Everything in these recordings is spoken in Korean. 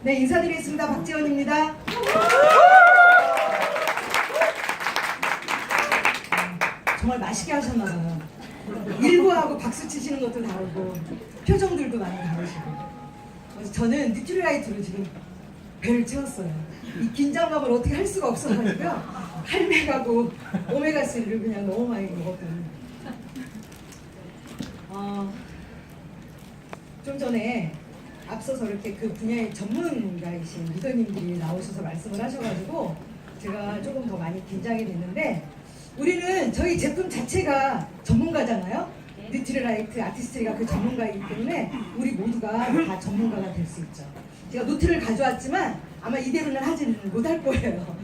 네, 인사드리겠습니다. 박지원입니다. 정말 맛있게 하셨나봐요. 일부하고 박수 치시는 것도 다르고 표정들도 많이 다르시고. 그래서 저는 뉴트리라이트로 지금 배를 채웠어요. 이 긴장감을 어떻게 할 수가 없어가지고요. 할매가고 오메가3를 그냥 너무 많이 먹었더니 좀 전에 앞서서 이렇게 그 분야의 전문가이신 리더님들이 나오셔서 말씀을 하셔가지고 제가 조금 더 많이 긴장이 됐는데, 우리는 저희 제품 자체가 전문가잖아요. 뉴트리라이트 아티스트리가 그 전문가이기 때문에 우리 모두가 다 전문가가 될 수 있죠. 제가 노트를 가져왔지만 아마 이대로는 하지는 못할 거예요.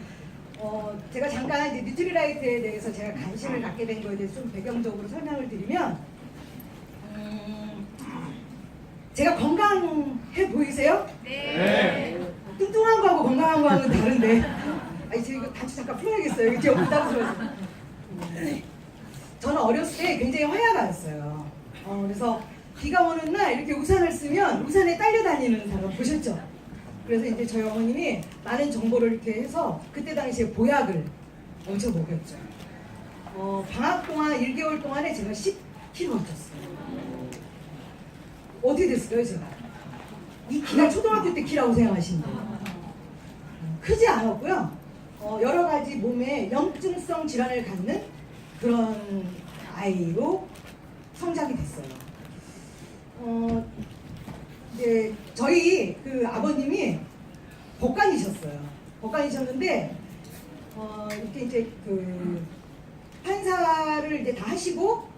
제가 잠깐 이제 뉴트리라이트에 대해서 제가 관심을 갖게 된 거에 대해서 좀 배경적으로 설명을 드리면, 제가 건강해 보이세요? 네. 뚱뚱한 거하고 건강한 거하고는 다른데. 아니, 저 이거 단추 잠깐 풀어야겠어요. 이거 제가 부담스러워서. 저는 어렸을 때 굉장히 화야가였어요. 그래서 비가 오는 날 이렇게 우산을 쓰면 우산에 딸려 다니는 사람 보셨죠? 그래서 이제 저희 어머님이 많은 정보를 이렇게 해서 그때 당시에 보약을 엄청 먹였죠. 방학 동안 1개월 동안에 제가 10kg 쪘어요. 어떻게 됐을까요, 제가? 이 키가 초등학교 때 키라고 생각하시면 돼요. 크지 않았고요. 여러 가지 몸에 염증성 질환을 갖는 그런 아이로 성장이 됐어요. 이제 저희 그 아버님이 법관이셨어요. 법관이셨는데 이렇게 이제 그 판사를 이제 다 하시고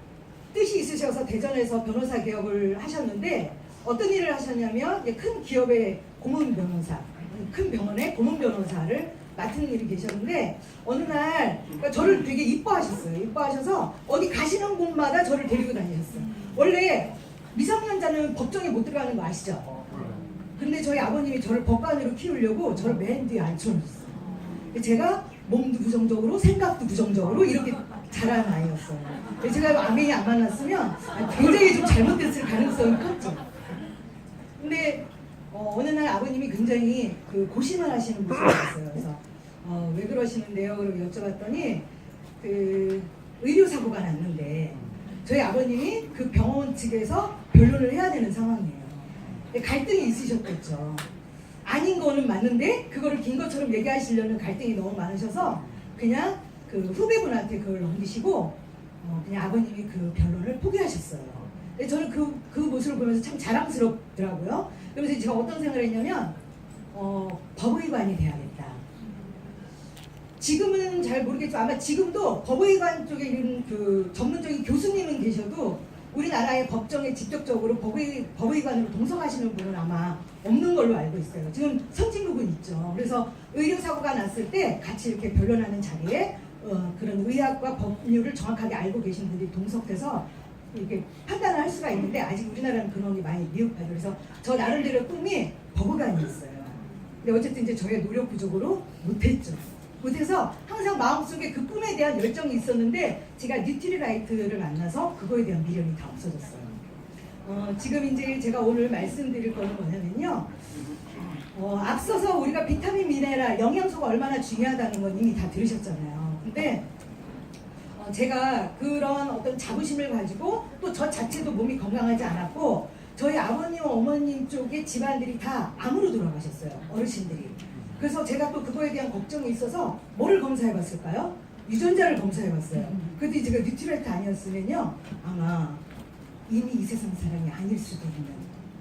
뜻이 있으셔서 대전에서 변호사 개업을 하셨는데, 어떤 일을 하셨냐면 큰 기업의 고문 변호사, 큰 병원의 고문 변호사를 맡은 일이 계셨는데, 어느 날 그러니까 저를 되게 이뻐하셨어요. 이뻐하셔서 어디 가시는 곳마다 저를 데리고 다니셨어요. 원래 미성년자는 법정에 못 들어가는 거 아시죠? 근데 저희 아버님이 저를 법관으로 키우려고 저를 맨 뒤에 앉혀놓으셨어요. 제가 몸도 부정적으로 생각도 부정적으로 이렇게 자란 아이였어요. 제가 아멘이 안 만났으면 굉장히 좀 잘못됐을 가능성이 컸죠. 근데 어느 날 아버님이 굉장히 그 고심을 하시는 모습이었어요. 그래서 왜 그러시는데요? 그러고 여쭤봤더니 그 의료사고가 났는데 저희 아버님이 그 병원 측에서 변론을 해야 되는 상황이에요. 갈등이 있으셨겠죠. 아닌 거는 맞는데 그거를 긴 것처럼 얘기하시려는 갈등이 너무 많으셔서 그냥 그 후배분한테 그걸 넘기시고 그냥 아버님이 그 변론을 포기하셨어요. 근데 저는 그 모습을 보면서 참 자랑스럽더라고요. 그래서 제가 어떤 생각을 했냐면 법의관이 돼야겠다. 지금은 잘 모르겠지만 아마 지금도 법의관 쪽에 있는 그 전문적인 교수님은 계셔도 우리나라의 법정에 직접적으로 법의관으로 동석하시는 분은 아마 없는 걸로 알고 있어요. 지금 선진국은 있죠. 그래서 의료사고가 났을 때 같이 이렇게 변론하는 자리에 그런 의학과 법률을 정확하게 알고 계신 분들이 동석돼서 이렇게 판단을 할 수가 있는데, 아직 우리나라는 그런 게 많이 미흡하죠. 그래서 저 나름대로 꿈이 법의관이었어요. 근데 어쨌든 이제 저의 노력 부족으로 못했죠. 못해서 항상 마음속에 그 꿈에 대한 열정이 있었는데, 제가 뉴트리라이트를 만나서 그거에 대한 미련이 다 없어졌어요. 지금 이제 제가 오늘 말씀드릴 거는 뭐냐면요. 앞서서 우리가 비타민, 미네랄, 영양소가 얼마나 중요하다는 건 이미 다 들으셨잖아요. 근데 제가 그런 어떤 자부심을 가지고 또 저 자체도 몸이 건강하지 않았고, 저희 아버님, 어머님 쪽의 집안들이 다 암으로 돌아가셨어요. 어르신들이. 그래서 제가 또 그거에 대한 걱정이 있어서 뭐를 검사해봤을까요? 유전자를 검사해봤어요. 그때 제가 뉴트리라이트 아니었으면요 아마 이미 이 세상 사람이 아닐 수도 있는.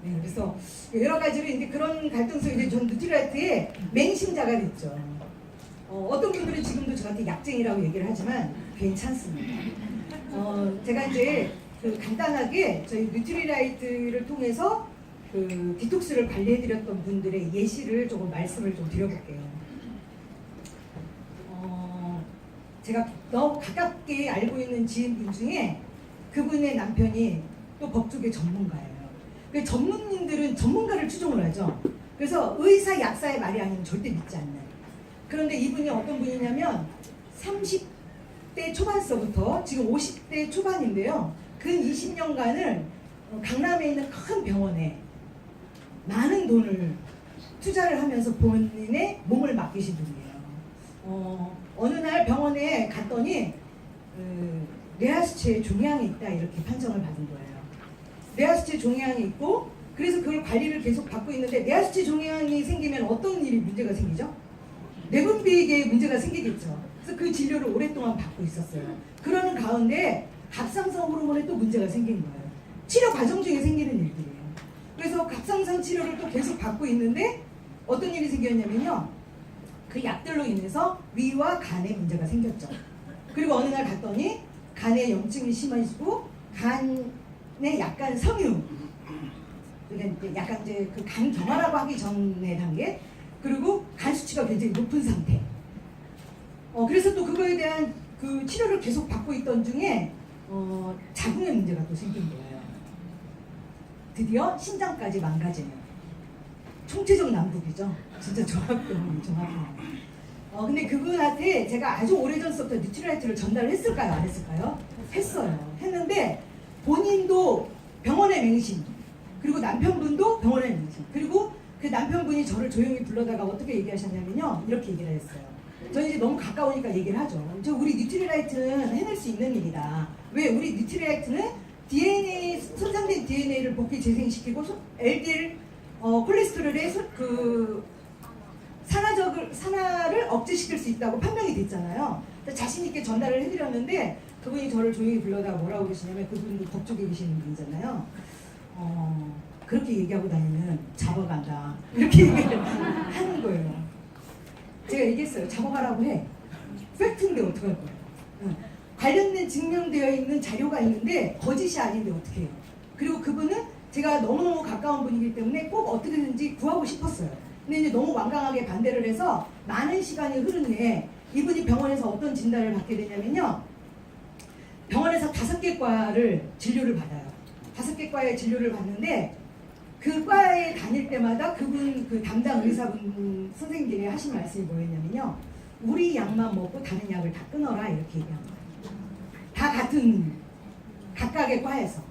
네, 그래서 여러 가지로 이제 그런 갈등 속에 이제 전 뉴트리라이트의 맹신자가 됐죠. 어떤 분들은 지금도 저한테 약쟁이라고 얘기를 하지만 괜찮습니다. 제가 이제 그 간단하게 저희 뉴트리라이트를 통해서 그 디톡스를 관리해드렸던 분들의 예시를 조금 말씀을 좀 드려볼게요. 제가 너무 가깝게 알고 있는 지인분 중에 그분의 남편이 또 법조계 전문가예요. 그 전문인들은 전문가를 추종을 하죠. 그래서 의사, 약사의 말이 아니면 절대 믿지 않는. 그런데 이분이 어떤 분이냐면 30대 초반서부터 지금 50대 초반인데요. 근 20년간을 강남에 있는 큰 병원에 많은 돈을 투자를 하면서 본인의 몸을 맡기신 분이에요. 어느 날 병원에 갔더니 뇌하수체 종양이 있다 이렇게 판정을 받은 거예요. 뇌하수체 종양이 있고 그래서 그걸 관리를 계속 받고 있는데 뇌하수체 종양이 생기면 어떤 일이 문제가 생기죠? 내분비계에 문제가 생기겠죠. 그래서 그 진료를 오랫동안 받고 있었어요. 그러는 가운데 갑상선 호르몬에 또 문제가 생긴 거예요. 치료 과정 중에 생기는 일들이에요. 그래서 갑상선 치료를 또 계속 받고 있는데 어떤 일이 생겼냐면요. 그 약들로 인해서 위와 간에 문제가 생겼죠. 그리고 어느 날 갔더니 간에 염증이 심해지고 간에 약간 섬유, 그러니까 약간 이제 그 간 경화라고 하기 전의 단계, 그리고 간 수치가 굉장히 높은 상태. 그래서 또 그거에 대한 그 치료를 계속 받고 있던 중에 자궁에 문제가 또 생긴 거예요. 드디어 심장까지 망가지는 총체적 난국이죠. 진짜 정확해요. 근데 그분한테 제가 아주 오래전부터 뉴트리라이트를 전달을 했을까요? 안 했을까요? 했어요. 했는데 본인도 병원에 맹신, 그리고 남편분도 병원에 맹신, 그리고 그 남편분이 저를 조용히 불러다가 어떻게 얘기하셨냐면요. 이렇게 얘기를 했어요. 저는 이제 너무 가까우니까 얘기를 하죠. 우리 뉴트리라이트는 해낼 수 있는 일이다. 왜? 우리 뉴트리라이트는 DNA, 손상된 DNA를 복귀 재생시키고 LDL 콜레스테롤의 그 산화를 억제시킬 수 있다고 판명이 됐잖아요. 자신 있게 전달을 해드렸는데 그분이 저를 조용히 불러다가 뭐라고 그러시냐면, 그분도 법조계 계시는 분이잖아요. 그렇게 얘기하고 다니면 잡아간다 이렇게 얘기를 하는 거예요. 제가 얘기했어요. 잡아가라고 해. 팩트인데 어떡할 거예요. 관련된 증명되어 있는 자료가 있는데 거짓이 아닌데 어떻게 해요. 그리고 그분은 제가 너무너무 가까운 분이기 때문에 꼭 어떻게든지 구하고 싶었어요. 근데 이제 너무 완강하게 반대를 해서 많은 시간이 흐른 후에 이분이 병원에서 어떤 진단을 받게 되냐면요. 병원에서 5개 과를 진료를 받아요. 5개 과의 진료를 받는데 그 과에 다닐 때마다 그분 그 담당 의사분 선생님들이 하신 말씀이 뭐였냐면요. 우리 약만 먹고 다른 약을 다 끊어라 이렇게 얘기한 거예요. 다 같은 각각의 과에서.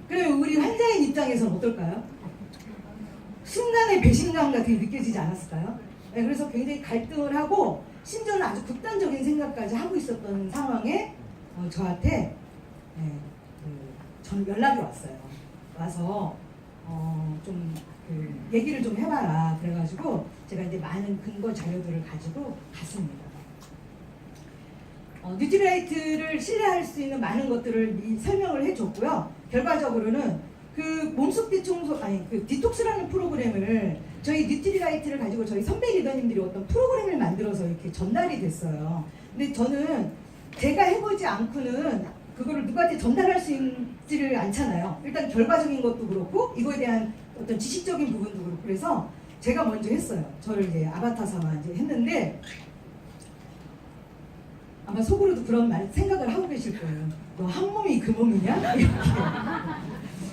그러면 우리 환자인 입장에서는 어떨까요? 순간의 배신감 같은 게 느껴지지 않았을까요? 네, 그래서 굉장히 갈등을 하고 심지어는 아주 극단적인 생각까지 하고 있었던 상황에 저한테 전 연락이 왔어요. 와서 얘기를 좀 해봐라. 그래가지고 제가 이제 많은 근거 자료들을 가지고 갔습니다. 뉴트리라이트를 신뢰할 수 있는 많은 것들을 설명을 해줬고요. 결과적으로는 그 몸속 대청소, 그 디톡스라는 프로그램을 저희 뉴트리라이트를 가지고 저희 선배 리더님들이 어떤 프로그램을 만들어서 이렇게 전달이 됐어요. 근데 저는 제가 해보지 않고는 그거를 누구한테 전달할 수 있지를 않잖아요. 일단 결과적인 것도 그렇고 이거에 대한 어떤 지식적인 부분도 그렇고 그래서 제가 먼저 했어요. 저를 이제 아바타 삼아 이제 했는데 아마 속으로도 그런 생각을 하고 계실 거예요. 너 한 몸이 그 몸이냐? 이렇게.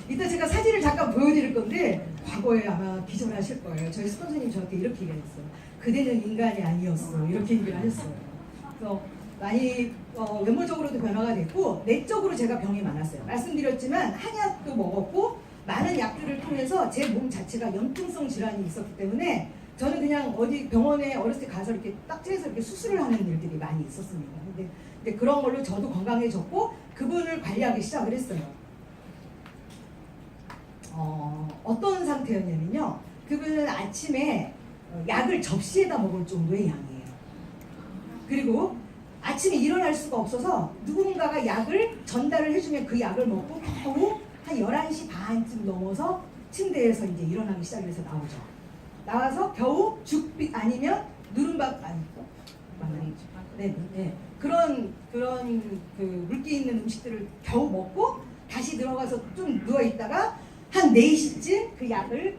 이따 제가 사진을 잠깐 보여드릴 건데 과거에 아마 기절하실 거예요. 저희 스폰서님 저한테 이렇게 얘기했어요. 그대는 인간이 아니었어. 이렇게 얘기를 하셨어요. 그래서 많이 외모적으로도 변화가 됐고 내적으로 제가 병이 많았어요. 말씀드렸지만 한약도 먹었고 많은 약들을 통해서 제 몸 자체가 염증성 질환이 있었기 때문에 저는 그냥 어디 병원에 어렸을 때 가서 이렇게 딱지에서 이렇게 수술을 하는 일들이 많이 있었습니다. 근데 그런 걸로 저도 건강해졌고 그분을 관리하기 시작을 했어요. 어떤 상태였냐면요. 그분은 아침에 약을 접시에다 먹을 정도의 양이에요. 그리고 아침에 일어날 수가 없어서 누군가가 약을 전달을 해주면 그 약을 먹고 겨우 한 11시 반쯤 넘어서 침대에서 이제 일어나기 시작해서 나오죠. 나와서 겨우 죽빛 아니면 누른밥 그런 그 물기 있는 음식들을 겨우 먹고 다시 들어가서 좀 누워 있다가 한 4시쯤 그 약을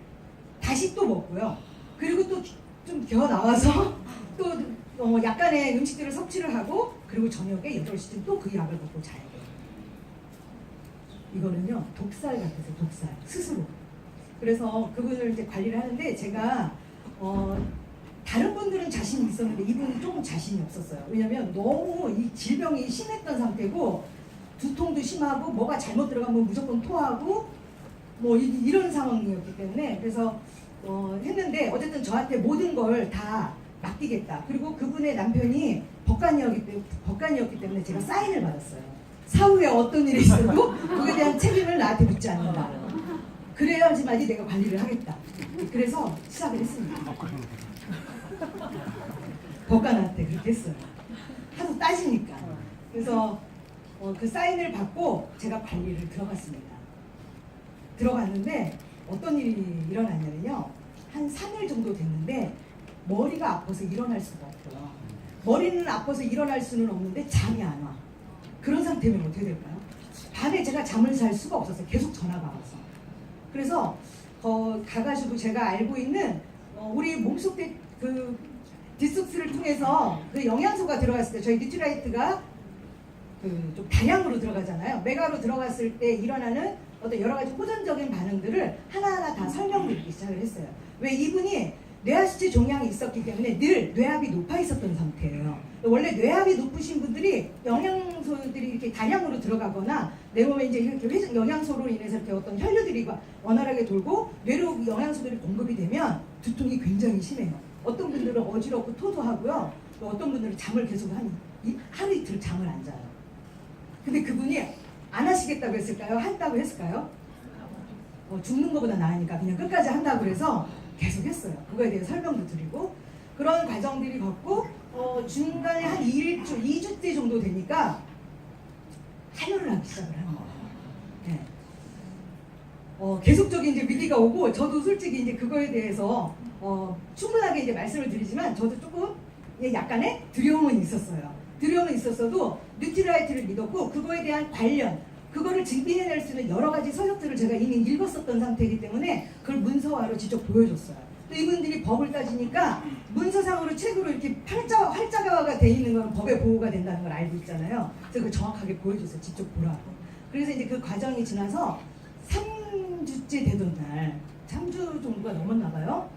다시 또 먹고요. 그리고 또 좀 겨우 나와서 또 약간의 음식들을 섭취를 하고 그리고 저녁에 8시쯤 또 그 약을 먹고 자야 돼요. 이거는요 독살 같아서 독살 스스로. 그래서 그분을 이제 관리를 하는데 제가 다른 분들은 자신이 있었는데 이분은 조금 자신이 없었어요. 왜냐면 너무 이 질병이 심했던 상태고 두통도 심하고 뭐가 잘못 들어가면 무조건 토하고 뭐 이런 상황이었기 때문에 그래서 했는데 어쨌든 저한테 모든 걸 다 맡기겠다. 그리고 그분의 남편이 법관이었기 때문에 제가 사인을 받았어요. 사후에 어떤 일이 있어도 그에 대한 책임을 나한테 묻지 않는다. 그래야지만이 내가 관리를 하겠다. 그래서 시작을 했습니다. 법관한테 그렇게 했어요. 하도 따지니까. 그래서 그 사인을 받고 제가 관리를 들어갔습니다. 들어갔는데 어떤 일이 일어났냐면요. 한 3일 정도 됐는데 머리가 아파서 일어날 수가 없고요. 머리는 아파서 일어날 수는 없는데 잠이 안 와. 그런 상태면 어떻게 될까요? 밤에 제가 잠을 잘 수가 없었어요. 계속 전화가 와서. 그래서 가가지고 제가 알고 있는 우리 몸속에 그 디톡스를 통해서 그 영양소가 들어갔을 때 저희 뉴트라이트가 좀 다량으로 들어가잖아요. 메가로 들어갔을 때 일어나는 어떤 여러 가지 호전적인 반응들을 하나하나 다 설명드리기 시작을 했어요. 왜 이분이 뇌하수체 종양이 있었기 때문에 늘 뇌압이 높아 있었던 상태예요. 원래 뇌압이 높으신 분들이 영양소들이 이렇게 다량으로 들어가거나 내 몸에 이제 이렇게 영양소로 인해서 이렇게 어떤 혈류들이 원활하게 돌고 뇌로 영양소들이 공급이 되면 두통이 굉장히 심해요. 어떤 분들은 어지럽고 토도 하고요. 또 어떤 분들은 잠을 계속 하루 이틀 잠을 안 자요. 근데 그분이 안 하시겠다고 했을까요? 한다고 했을까요? 죽는 것보다 나으니까 그냥 끝까지 한다고 해서 계속 했어요. 그거에 대해 설명도 드리고 그런 과정들이 걷고 중간에 한 2주째 정도 되니까 한혈을 하기 시작을 하는 거예요. 네. 계속적인 이제 위기가 오고 저도 솔직히 이제 그거에 대해서 충분하게 이제 말씀을 드리지만 저도 조금 약간의 두려움은 있었어요. 두려움은 있었어도 뉴트라이트를 믿었고 그거에 대한 관련 그거를 증빙해낼 수 있는 여러 가지 서적들을 제가 이미 읽었었던 상태이기 때문에 그걸 문서화로 직접 보여줬어요. 또 이분들이 법을 따지니까 문서상으로 책으로 이렇게 활자가 돼 있는 건 법에 보호가 된다는 걸 알고 있잖아요. 그래서 그걸 정확하게 보여줬어요. 직접 보라고. 그래서 이제 그 과정이 지나서 3주째 되던 날 3주 정도가 넘었나 봐요.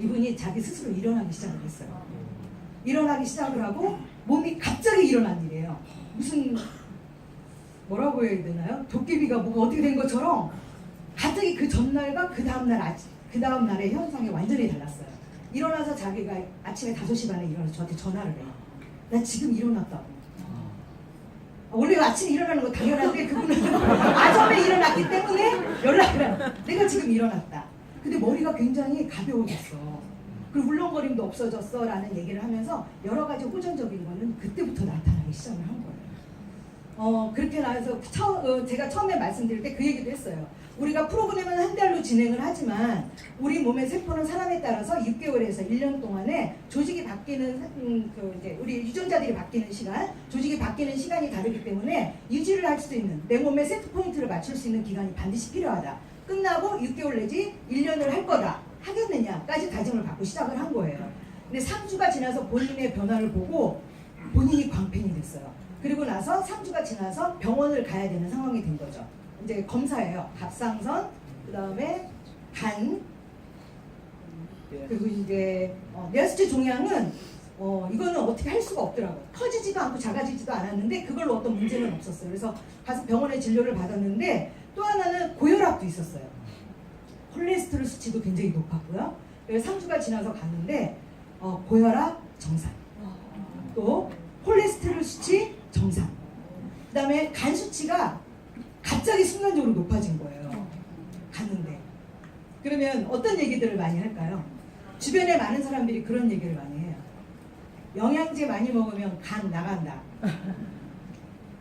이분이 자기 스스로 일어나기 시작을 했어요. 일어나기 시작을 하고 몸이 갑자기 일어난 일이에요. 무슨 뭐라고 해야 되나요? 도깨비가 뭐가 어떻게 된 것처럼 갑자기 그 전날과 그 다음날의 현상이 완전히 달랐어요. 일어나서 자기가 아침에 5시 반에 일어나서 저한테 전화를 해요. 나 지금 일어났다고. 원래 아침에 일어나는 거 당연한데 그분은 아점에 일어났기 때문에 연락을 해요. 내가 지금 일어났다. 근데 머리가 굉장히 가벼워졌어. 그리고 울렁거림도 없어졌어 라는 얘기를 하면서 여러 가지 호전적인 거는 그때부터 나타나기 시작을 한 거예요. 그렇게 나와서 제가 처음에 말씀드릴 때 그 얘기도 했어요. 우리가 프로그램은 한 달로 진행을 하지만 우리 몸의 세포는 사람에 따라서 6개월에서 1년 동안에 조직이 바뀌는 이제 우리 유전자들이 바뀌는 시간, 조직이 바뀌는 시간이 다르기 때문에 유지를 할 수 있는 내 몸의 세트 포인트를 맞출 수 있는 기간이 반드시 필요하다. 끝나고 6개월 내지 1년을 할 거다. 하겠느냐까지 다짐을 받고 시작을 한 거예요. 근데 3주가 지나서 본인의 변화를 보고 본인이 광팬이 됐어요. 그리고 나서 3주가 지나서 병원을 가야 되는 상황이 된 거죠. 이제 검사예요. 갑상선, 그 다음에 간, 그리고 이제 뇌하수체 종양은 이거는 어떻게 할 수가 없더라고요. 커지지도 않고 작아지지도 않았는데 그걸로 어떤 문제는 없었어요. 그래서 가서 병원에 진료를 받았는데 또 하나는 고혈압도 있었어요. 콜레스테롤 수치도 굉장히 높았고요. 그래서 3주가 지나서 갔는데 고혈압 정상, 또 콜레스테롤 수치 정상, 그 다음에 간 수치가 갑자기 순간적으로 높아진 거예요. 갔는데 그러면 어떤 얘기들을 많이 할까요? 주변에 많은 사람들이 그런 얘기를 많이 해요. 영양제 많이 먹으면 간 나간다.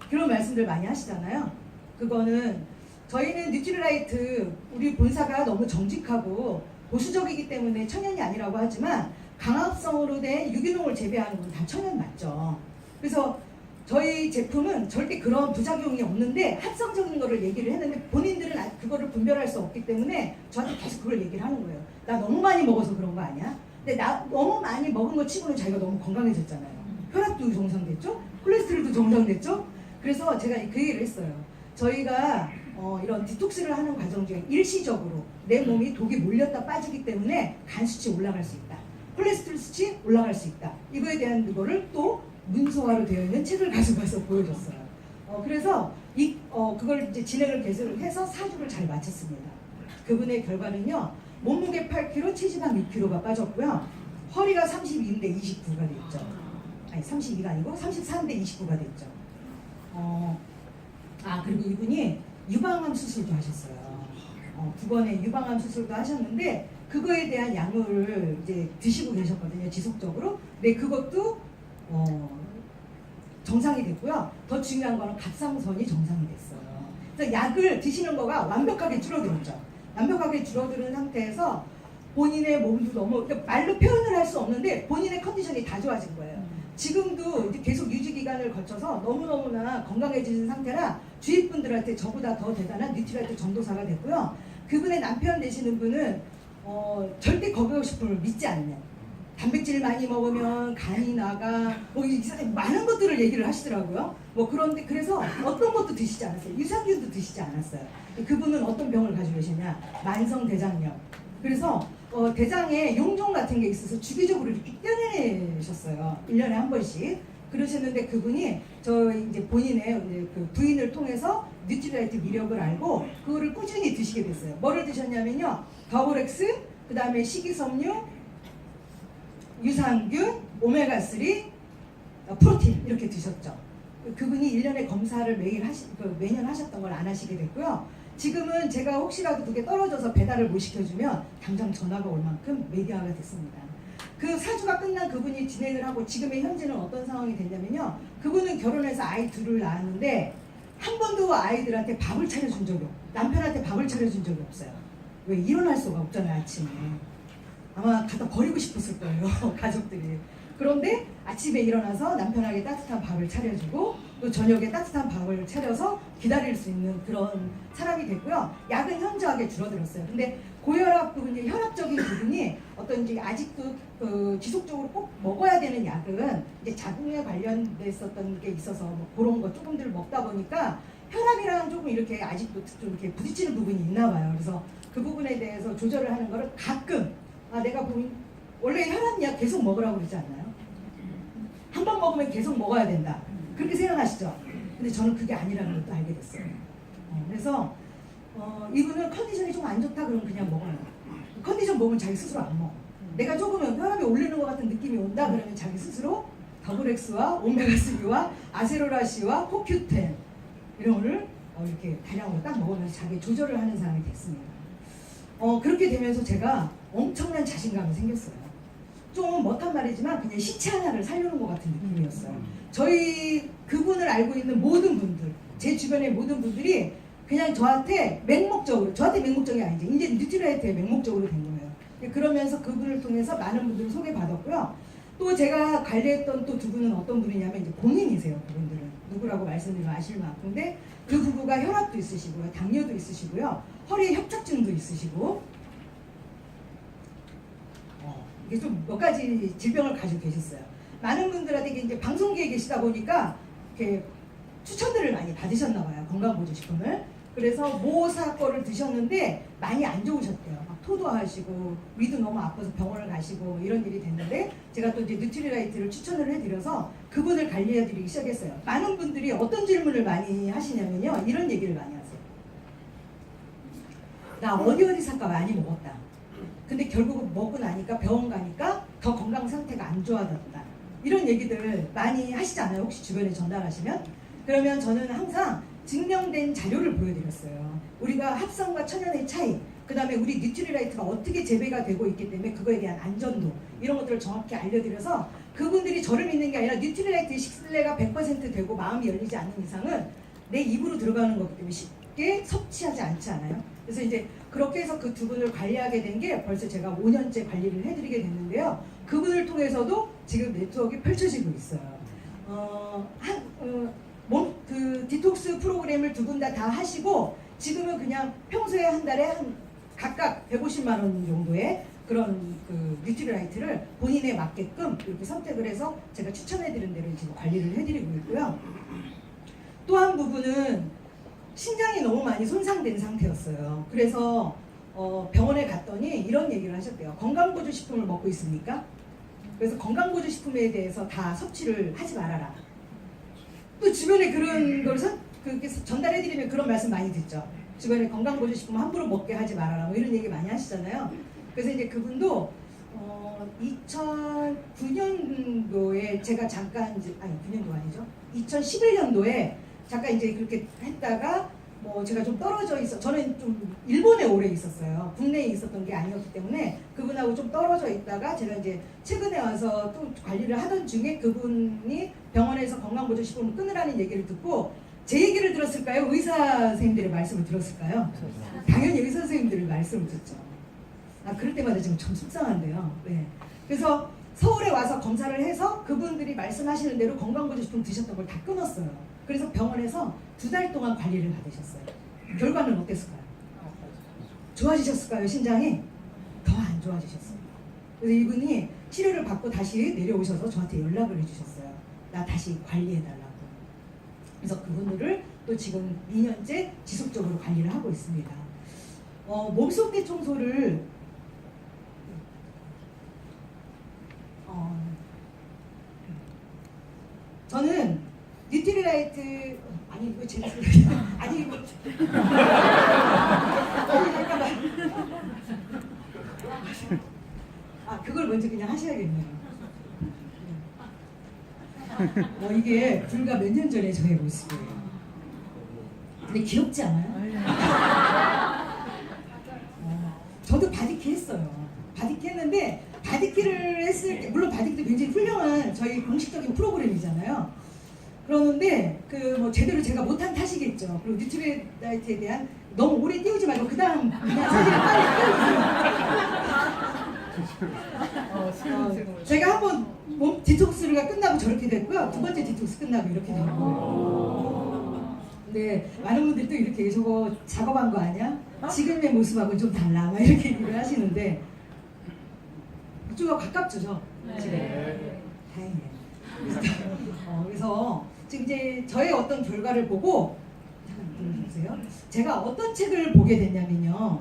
그런 말씀들 많이 하시잖아요. 그거는 저희는 뉴트리라이트 우리 본사가 너무 정직하고 보수적이기 때문에 천연이 아니라고 하지만 강합성으로 된 유기농을 재배하는 건 다 천연 맞죠. 그래서 저희 제품은 절대 그런 부작용이 없는데 합성적인 거를 얘기를 했는데 본인들은 그거를 분별할 수 없기 때문에 저한테 계속 그걸 얘기를 하는 거예요. 나 너무 많이 먹어서 그런 거 아니야? 근데 나 너무 많이 먹은 거 치고는 자기가 너무 건강해졌잖아요. 혈압도 정상됐죠? 콜레스테롤도 정상됐죠? 그래서 제가 그 얘기를 했어요. 저희가 이런 디톡스를 하는 과정 중에 일시적으로 내 몸이 독이 몰렸다 빠지기 때문에 간 수치 올라갈 수 있다. 콜레스테롤 수치 올라갈 수 있다. 이거에 대한 거를 또 문서화로 되어 있는 책을 가져가서 보여줬어요. 그래서 그걸 이제 진행을 계속 해서 4주를 잘 마쳤습니다. 그분의 결과는요, 몸무게 8kg, 체지방 6kg가 빠졌고요. 허리가 32인데 29가 됐죠. 아니 32가 아니고 33인데 29가 됐죠. 그리고 이분이 유방암 수술도 하셨어요. 9번에 유방암 수술도 하셨는데 그거에 대한 약물을 이제 드시고 계셨거든요. 지속적으로. 근데 그것도 정상이 됐고요. 더 중요한 거는 갑상선이 정상이 됐어요. 그래서 약을 드시는 거가 완벽하게 줄어들었죠. 완벽하게 줄어드는 상태에서 본인의 몸도 너무 말로 표현을 할 수 없는데 본인의 컨디션이 다 좋아진 거예요. 지금도 이제 계속 유지 기간을 거쳐서 너무너무나 건강해지는 상태라 주위 분들한테 저보다 더 대단한 뉴트리라이트 전도사가 됐고요. 그분의 남편 되시는 분은 절대 건강식품을 믿지 않는, 단백질 많이 먹으면 간이 나가 많은 것들을 얘기를 하시더라고요. 그런데 그래서 어떤 것도 드시지 않았어요. 유산균도 드시지 않았어요. 그분은 어떤 병을 가지고 계시냐, 만성대장염. 그래서 대장에 용종 같은 게 있어서 주기적으로 이렇게 떼내셨어요. 1년에 한 번씩. 그러셨는데 그분이 저 이제 본인의 이제 그 부인을 통해서 뉴트리라이트 미력을 알고 그거를 꾸준히 드시게 됐어요. 뭐를 드셨냐면요, 더블엑스, 그 다음에 식이섬유, 유산균, 오메가3, 프로틴 이렇게 드셨죠. 그분이 1년에 검사를 매년 하셨던 걸 안 하시게 됐고요. 지금은 제가 혹시라도 그게 떨어져서 배달을 못 시켜주면 당장 전화가 올 만큼 메디아가 됐습니다. 그 사주가 끝난 그분이 진행을 하고 지금의 현재는 어떤 상황이 됐냐면요. 그분은 결혼해서 아이 둘을 낳았는데 한 번도 아이들한테 밥을 차려준 적이 없고 남편한테 밥을 차려준 적이 없어요. 왜? 일어날 수가 없잖아요. 아침에. 아마 갖다 버리고 싶었을 거예요. 가족들이. 그런데 아침에 일어나서 남편에게 따뜻한 밥을 차려주고 또 저녁에 따뜻한 밥을 차려서 기다릴 수 있는 그런 사람이 됐고요. 약은 현저하게 줄어들었어요. 근데 고혈압 부분이, 혈압적인 부분이 어떤 이제 아직도 지속적으로 꼭 먹어야 되는 약은 이제 자궁에 관련됐었던 게 있어서 그런 거 조금들 먹다 보니까 혈압이랑 조금 이렇게 아직도 좀 이렇게 부딪히는 부분이 있나 봐요. 그래서 그 부분에 대해서 조절을 하는 거를 가끔 내가 보면 원래 혈압약 계속 먹으라고 그러지 않나요? 한 번 먹으면 계속 먹어야 된다. 그렇게 생각하시죠? 근데 저는 그게 아니라는 것도 알게 됐어요. 그래서 이분은 컨디션이 좀 안 좋다 그러면 그냥 먹어요. 컨디션 먹으면 자기 스스로 안 먹어. 내가 조금 혈압이 오르는 것 같은 느낌이 온다 그러면 자기 스스로 더블엑스와 오메가3와 아세로라시와 코큐텐 이런 거를 이렇게 다량으로 딱 먹으면서 자기 조절을 하는 사람이 됐습니다. 그렇게 되면서 제가 엄청난 자신감이 생겼어요. 좀 못한 말이지만 그냥 시체 하나를 살려는 것 같은 느낌이었어요. 저희 그분을 알고 있는 모든 분들, 제 주변의 모든 분들이 그냥 저한테 맹목적이 아니죠. 이제 뉴트리라이트의 맹목적으로 된 거예요. 그러면서 그분을 통해서 많은 분들을 소개받았고요. 또 제가 관리했던 또 두 분은 어떤 분이냐면 이제 본인이세요. 그분들은 누구라고 말씀드리면 아실 만큼인데 그 부부가 혈압도 있으시고요, 당뇨도 있으시고요, 허리에 협착증도 있으시고 이게 좀 몇 가지 질병을 가지고 계셨어요. 많은 분들한테 이제 방송계에 계시다 보니까 이렇게 추천들을 많이 받으셨나 봐요. 건강보조식품을. 그래서 모사 거를 드셨는데 많이 안 좋으셨대요. 막 토도하시고 위도 너무 아파서 병원을 가시고 이런 일이 됐는데 제가 또 이제 뉴트리라이트를 추천을 해드려서 그분을 관리해드리기 시작했어요. 많은 분들이 어떤 질문을 많이 하시냐면요, 이런 얘기를 많이 하세요. 나 어디 삭가 많이 먹었다. 근데 결국은 먹고 나니까 병원 가니까 더 건강 상태가 안 좋아졌다. 이런 얘기들 많이 하시잖아요. 혹시 주변에 전달하시면. 그러면 저는 항상 증명된 자료를 보여드렸어요. 우리가 합성과 천연의 차이, 그 다음에 우리 뉴트리라이트가 어떻게 재배가 되고 있기 때문에 그거에 대한 안전도 이런 것들을 정확히 알려드려서 그분들이 저를 믿는 게 아니라 뉴트리라이트의 신뢰가 100% 되고 마음이 열리지 않는 이상은 내 입으로 들어가는 거기 때문에 쉽게 섭취하지 않지 않아요? 그래서 이제 그렇게 해서 그 두 분을 관리하게 된 게 벌써 제가 5년째 관리를 해드리게 됐는데요. 그분을 통해서도 지금 네트워크가 펼쳐지고 있어요. 그 디톡스 프로그램을 두 분 다 하시고 지금은 그냥 평소에 한 달에 각각 150만 원 정도의 그런 그 뉴트리라이트를 본인에 맞게끔 이렇게 선택을 해서 제가 추천해드린 대로 지금 관리를 해드리고 있고요. 또 한 부분은 신장이 너무 많이 손상된 상태였어요. 그래서 병원에 갔더니 이런 얘기를 하셨대요. 건강보조식품을 먹고 있습니까? 그래서 건강보조식품에 대해서 다 섭취를 하지 말아라. 또 주변에 그런 걸 그렇게 전달해드리면 그런 말씀 많이 듣죠. 주변에 건강보조식품 함부로 먹게 하지 말아라 뭐 이런 얘기 많이 하시잖아요. 그래서 이제 그분도 2009년도에 제가 잠깐 아니 9년도 아니죠. 2011년도에 잠깐 이제 그렇게 했다가 뭐 제가 좀 떨어져 있어. 저는 좀 일본에 오래 있었어요. 국내에 있었던 게 아니었기 때문에 그분하고 좀 떨어져 있다가 제가 이제 최근에 와서 또 관리를 하던 중에 그분이 병원에서 건강보조식품을 끊으라는 얘기를 듣고 제 얘기를 들었을까요? 의사 선생님들의 말씀을 들었을까요? 당연히 의사 선생님들의 말씀을 듣죠. 아 그럴 때마다 지금 좀 속상한데요. 네. 그래서 서울에 와서 검사를 해서 그분들이 말씀하시는 대로 건강보조식품 드셨던 걸 다 끊었어요. 그래서 병원에서 2달 동안 관리를 받으셨어요. 결과는 어땠을까요? 좋아지셨을까요? 신장이? 더 안 좋아지셨어요. 그래서 이분이 치료를 받고 다시 내려오셔서 저한테 연락을 해주셨어요. 나 다시 관리해달라고. 그래서 그분들을 또 지금 2년째 지속적으로 관리를 하고 있습니다. 몸속 대청소를 저는 뉴트리라이트 아니 이거 제 아니 이거 잠깐만 그걸 먼저 그냥 하셔야겠네요. 이게 불과 몇 년 전에 저의 모습이에요. 근데 귀엽지 않아요? 저도 바디키 했어요. 바디키 했는데 바디키를 했을 때 물론 바디키도 굉장히 훌륭한 저희 공식적인 프로그램이잖아요. 그러는데 뭐 제대로 제가 못한 탓이겠죠. 그리고 뉴트리라이트에 대한 너무 오래 띄우지 말고 그 다음 그냥 사진을 빨리 띄워주세요. 제가 한번 몸 디톡스가 끝나고 저렇게 됐고요. 두 번째 디톡스 끝나고 이렇게 된 거예요. 근데 많은 분들이 또 이렇게 저거 작업한 거 아니야? 지금의 모습하고 좀 달라 막 이렇게 얘기를 하시는데 이쪽하고 가깝죠? 지금? 네. 다행이에요. 그래서 지금 이제 저의 어떤 결과를 보고 잠깐 보세요. 제가 어떤 책을 보게 됐냐면요.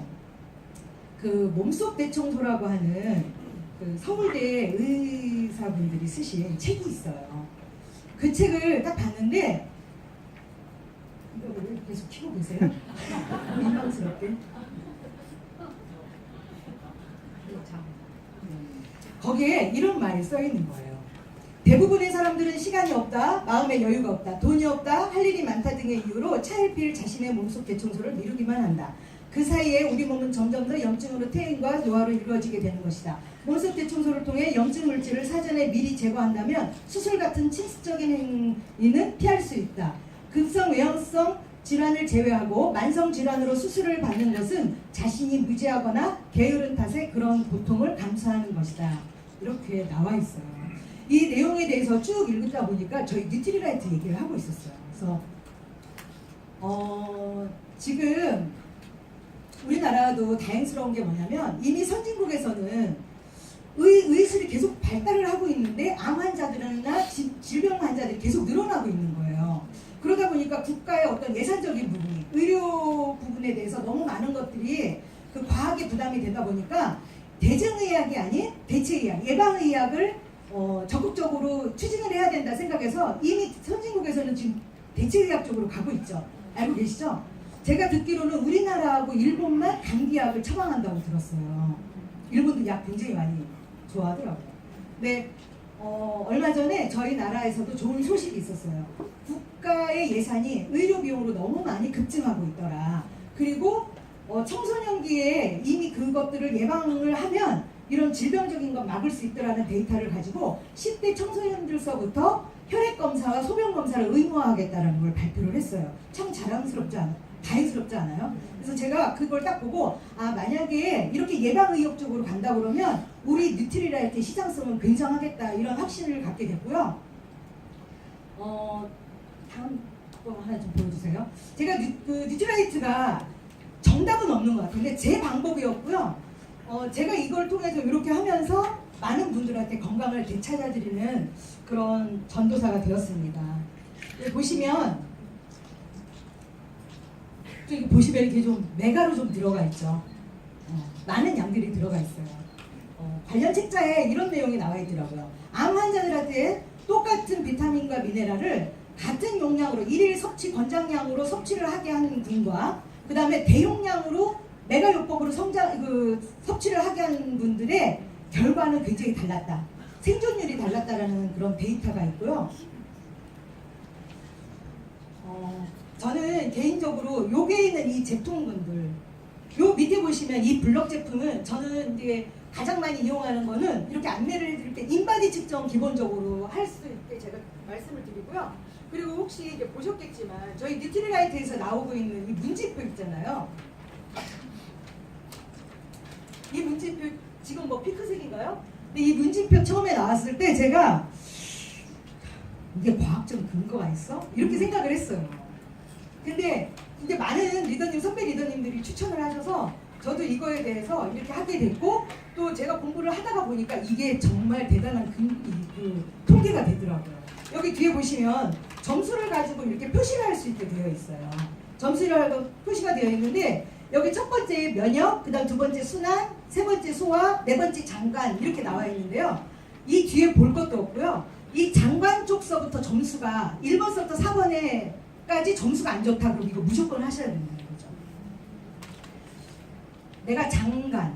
그 몸속 대청소라고 하는 그 서울대 의사분들이 쓰신 책이 있어요. 그 책을 딱 봤는데 이거 왜 계속 키고 계세요? 민망스럽게. 거기에 이런 말이 써 있는 거예요. 대부분의 사람들은 시간이 없다, 마음의 여유가 없다, 돈이 없다, 할 일이 많다 등의 이유로 차일피일 자신의 몸속 대청소를 미루기만 한다. 그 사이에 우리 몸은 점점 더 염증으로 퇴행과 노화로 이루어지게 되는 것이다. 몸속 대청소를 통해 염증 물질을 사전에 미리 제거한다면 수술 같은 침습적인 행위는 피할 수 있다. 급성 외형성 질환을 제외하고 만성 질환으로 수술을 받는 것은 자신이 무지하거나 게으른 탓에 그런 고통을 감수하는 것이다. 이렇게 나와 있어요. 이 내용에 대해서 쭉 읽다 보니까 저희 뉴트리라이트 얘기를 하고 있었어요. 그래서 지금 우리나라도 다행스러운 게 뭐냐면 이미 선진국에서는 의술이 계속 발달을 하고 있는데 암 환자들이나 질병 환자들이 계속 늘어나고 있는 거예요. 그러다 보니까 국가의 어떤 예산적인 부분이 의료 부분에 대해서 너무 많은 것들이 그 과하게 부담이 되다 보니까 대증의학이 아닌 대체의학, 예방의학을 적극적으로 추진을 해야 된다 생각해서 이미 선진국에서는 지금 대체의학 쪽으로 가고 있죠. 알고 계시죠? 제가 듣기로는 우리나라하고 일본만 감기약을 처방한다고 들었어요. 일본도 약 굉장히 많이 좋아하더라고요. 근데 얼마 전에 저희 나라에서도 좋은 소식이 있었어요. 국가의 예산이 의료 비용으로 너무 많이 급증하고 있더라. 그리고 청소년기에 이미 그것들을 예방을 하면 이런 질병적인 것 막을 수 있더라는 데이터를 가지고 10대 청소년들서부터 혈액검사와 소변검사를 의무화하겠다는 걸 발표를 했어요. 참 자랑스럽지 않아요? 다행스럽지 않아요? 그래서 제가 그걸 딱 보고 만약에 이렇게 예방의학 쪽으로 간다 그러면 우리 뉴트리라이트의 시장성은 굉장하겠다 이런 확신을 갖게 됐고요. 다음 거 하나 좀 보여주세요. 제가 뉴트리라이트가 정답은 없는 것 같은데 제 방법이었고요. 제가 이걸 통해서 이렇게 하면서 많은 분들한테 건강을 되찾아드리는 그런 전도사가 되었습니다. 보시면 이렇게 좀 메가로 좀 들어가 있죠. 많은 양들이 들어가 있어요. 관련 책자에 이런 내용이 나와 있더라고요. 암 환자들한테 똑같은 비타민과 미네랄을 같은 용량으로 일일 섭취 권장량으로 섭취를 하게 하는 분과 그 다음에 대용량으로 메가요법으로 섭취를 하게 하는 분들의 결과는 굉장히 달랐다. 생존율이 달랐다라는 그런 데이터가 있고요. 저는 개인적으로 여기에 있는 이 제품군들, 요 밑에 보시면 이 블럭 제품은 저는 이제 가장 많이 이용하는 거는 이렇게 안내를 해드릴 때 인바디 측정 기본적으로 할 수 있게 제가 말씀을 드리고요. 그리고 혹시 이제 보셨겠지만 저희 뉴트리라이트에서 나오고 있는 이 문지표 있잖아요. 이 문지표 지금 뭐 핑크색인가요? 근데 이 문지표 처음에 나왔을 때 제가 이게 과학적 근거가 있어? 이렇게 생각을 했어요. 근데 이제 많은 리더님, 선배 리더님들이 추천을 하셔서 저도 이거에 대해서 이렇게 하게 됐고, 또 제가 공부를 하다가 보니까 이게 정말 대단한 통계가 되더라고요. 여기 뒤에 보시면 점수를 가지고 이렇게 표시를 할 수 있게 되어 있어요. 점수를 표시가 되어 있는데 여기 첫 번째 면역, 그 다음 두 번째 순환, 세 번째 소화, 네 번째 장관 이렇게 나와 있는데요. 이 뒤에 볼 것도 없고요. 이 장관 쪽서부터 점수가 1번서부터 4번에까지 점수가 안 좋다 그러면 이거 무조건 하셔야 된다는 거죠. 내가 장관,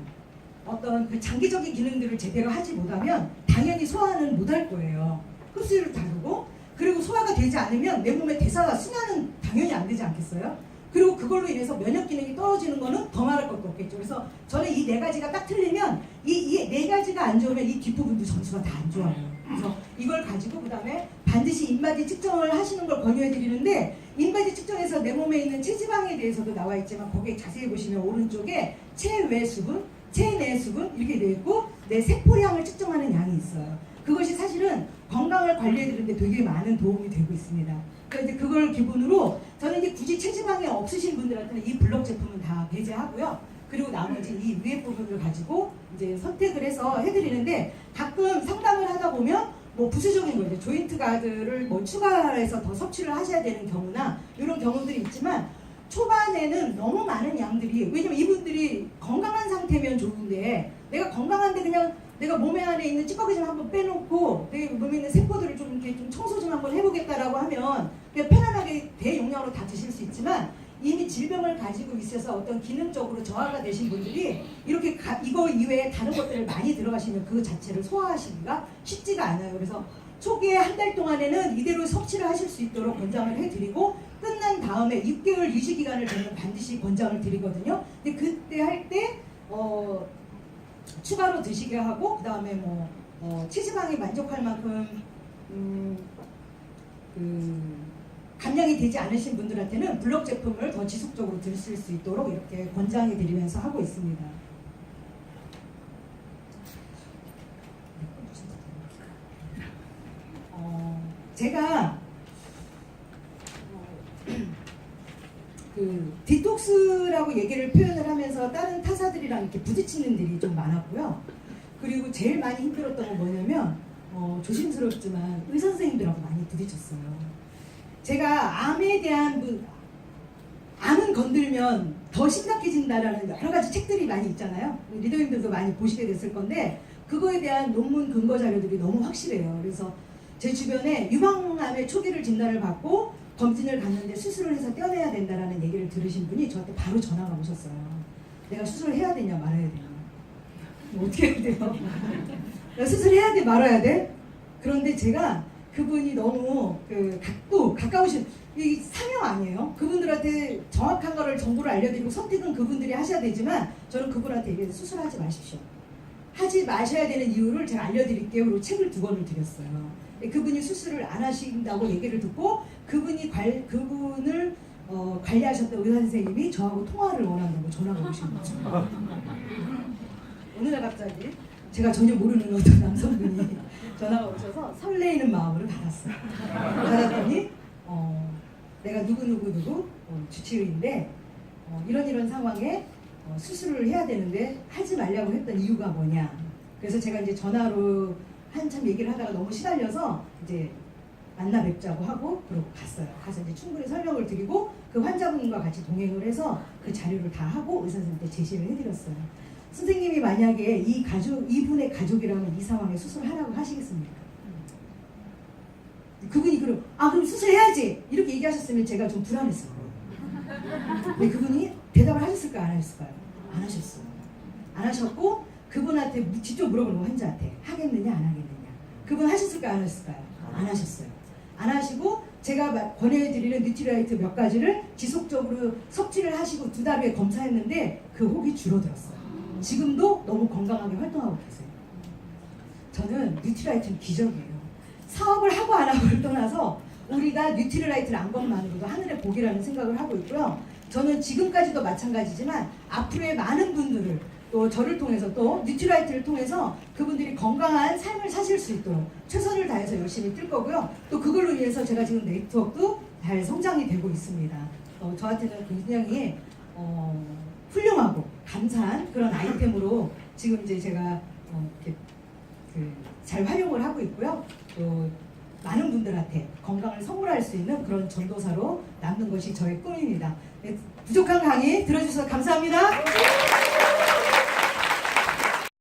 어떤 그 장기적인 기능들을 제대로 하지 못하면 당연히 소화는 못할 거예요. 흡수율을 다르고, 그리고 소화가 되지 않으면 내 몸의 대사와 순환은 당연히 안 되지 않겠어요? 그리고 그걸로 인해서 면역 기능이 떨어지는 거는 더 말할 것도 없겠죠. 그래서 저는 이 네 가지가 딱 틀리면 이 네 가지가 안 좋으면 이 뒷부분도 점수가 다 안 좋아요. 그래서 이걸 가지고 그 다음에 반드시 인바디 측정을 하시는 걸 권유해 드리는데, 인바디 측정에서 내 몸에 있는 체지방에 대해서도 나와 있지만 거기에 자세히 보시면 오른쪽에 체외 수분, 체내 수분 이렇게 되어 있고 내 세포량을 측정하는 양이 있어요. 그것이 사실은 건강을 관리해 드리는데 되게 많은 도움이 되고 있습니다. 그러니까 이제 그걸 기본으로 저는 이제 굳이 체지방이 없으신 분들한테는 이 블럭 제품은 다 배제하고요. 그리고 나머지 이 위에 부분을 가지고 이제 선택을 해서 해드리는데, 가끔 상담을 하다 보면 뭐 부수적인 거, 이제 조인트 가드를 뭐 추가해서 더 섭취를 하셔야 되는 경우나 이런 경우들이 있지만, 초반에는 너무 많은 양들이, 왜냐면 이분들이 건강한 상태면 좋은데 내가 건강한데 그냥 내가 몸에 안에 있는 찌꺼기 좀 한번 빼놓고 내 몸에 있는 세포들을 좀 이렇게 좀 청소 좀 한번 해보겠다라고 하면 그냥 편안하게 대용량으로 다 드실 수 있지만, 이미 질병을 가지고 있어서 어떤 기능적으로 저하가 되신 분들이 이렇게 이거 이외에 다른 것들을 많이 들어가시면 그 자체를 소화하시기가 쉽지가 않아요. 그래서 초기에 한 달 동안에는 이대로 섭취를 하실 수 있도록 권장을 해드리고, 끝난 다음에 6개월 유지 기간을 되면 반드시 권장을 드리거든요. 근데 그때 할 때 추가로 드시게 하고, 그 다음에 뭐 체지방이 만족할 만큼 감량이 되지 않으신 분들한테는 블럭 제품을 더 지속적으로 드실 수 있도록 이렇게 권장해 드리면서 하고 있습니다. 제가 그 디톡스라고 얘기를 표현을 하면서 다른 타사들이랑 이렇게 부딪히는 일이 좀 많았고요. 그리고 제일 많이 힘들었던 건 뭐냐면 조심스럽지만 의사 선생님들하고 많이 부딪혔어요. 제가 암에 대한 암은 건들면 더 심각해진다라는 여러 가지 책들이 많이 있잖아요. 리더님들도 많이 보시게 됐을 건데, 그거에 대한 논문 근거 자료들이 너무 확실해요. 그래서 제 주변에 유방암의 초기를 진단을 받고 검진을 갔는데 수술을 해서 떼어내야 된다라는 얘기를 들으신 분이 저한테 바로 전화가 오셨어요. 내가 수술을 해야 되냐 말아야 되냐. 뭐 어떻게 해야 돼요? 내가 수술해야 돼 말아야 돼? 그런데 제가 그분이 너무 가까우신 이 상형 아니에요? 그분들한테 정확한 거를 정보를 알려드리고 선택은 그분들이 하셔야 되지만, 저는 그분한테 얘기해서 수술하지 마십시오. 하지 마셔야 되는 이유를 제가 알려드릴게요. 그리고 책을 2권을 드렸어요. 그분이 수술을 안 하신다고 얘기를 듣고 그분을 관리하셨던 의사 선생님이 저하고 통화를 원한다고 전화가 오신 거죠. 어느 날 갑자기 제가 전혀 모르는 어떤 남성분이 전화가 오셔서 설레이는 마음으로 받았어요. 받았더니 내가 누구 주치의인데 이런 상황에 수술을 해야 되는데 하지 말라고 했던 이유가 뭐냐. 그래서 제가 이제 전화로 한참 얘기를 하다가 너무 시달려서 이제 만나 뵙자고 하고 그러고 갔어요. 가서 이제 충분히 설명을 드리고 그 환자분과 같이 동행을 해서 그 자료를 다 하고 의사 선생님한테 제시를 해드렸어요. 선생님이 만약에 이분의 가족이라면 이 상황에 수술하라고 하시겠습니까? 그분이 그럼 수술해야지 이렇게 얘기하셨으면 제가 좀 불안했어요. 근데 그분이 대답을 하셨을까요? 안 하셨을까요? 안 하셨어요. 안 하셨고 그분한테 직접 물어보는 거 환자한테 하겠느냐 안 하겠느냐. 그분 하셨을까요? 안 하셨을까요? 안 하셨어요. 안 하시고 제가 권해드리는 뉴트리라이트 몇 가지를 지속적으로 섭취를 하시고 2달 후에 검사했는데 그 혹이 줄어들었어요. 지금도 너무 건강하게 활동하고 계세요. 저는 뉴트리라이트는 기적이에요. 사업을 하고 안 하고를 떠나서 우리가 뉴트리라이트를 안 것만으로도 하늘의 복이라는 생각을 하고 있고요. 저는 지금까지도 마찬가지지만 앞으로의 많은 분들을 또 저를 통해서 또 뉴트리라이트를 통해서 그분들이 건강한 삶을 사실 수 있도록 최선을 다해서 열심히 뛸 거고요. 또 그걸로 인해서 제가 지금 네트워크도 잘 성장이 되고 있습니다. 저한테는 굉장히 훌륭하고 감사한 그런 아이템으로 지금 이제 제가 이렇게 잘 활용을 하고 있고요. 또 많은 분들한테 건강을 선물할 수 있는 그런 전도사로 남는 것이 저의 꿈입니다. 네, 부족한 강의 들어주셔서 감사합니다.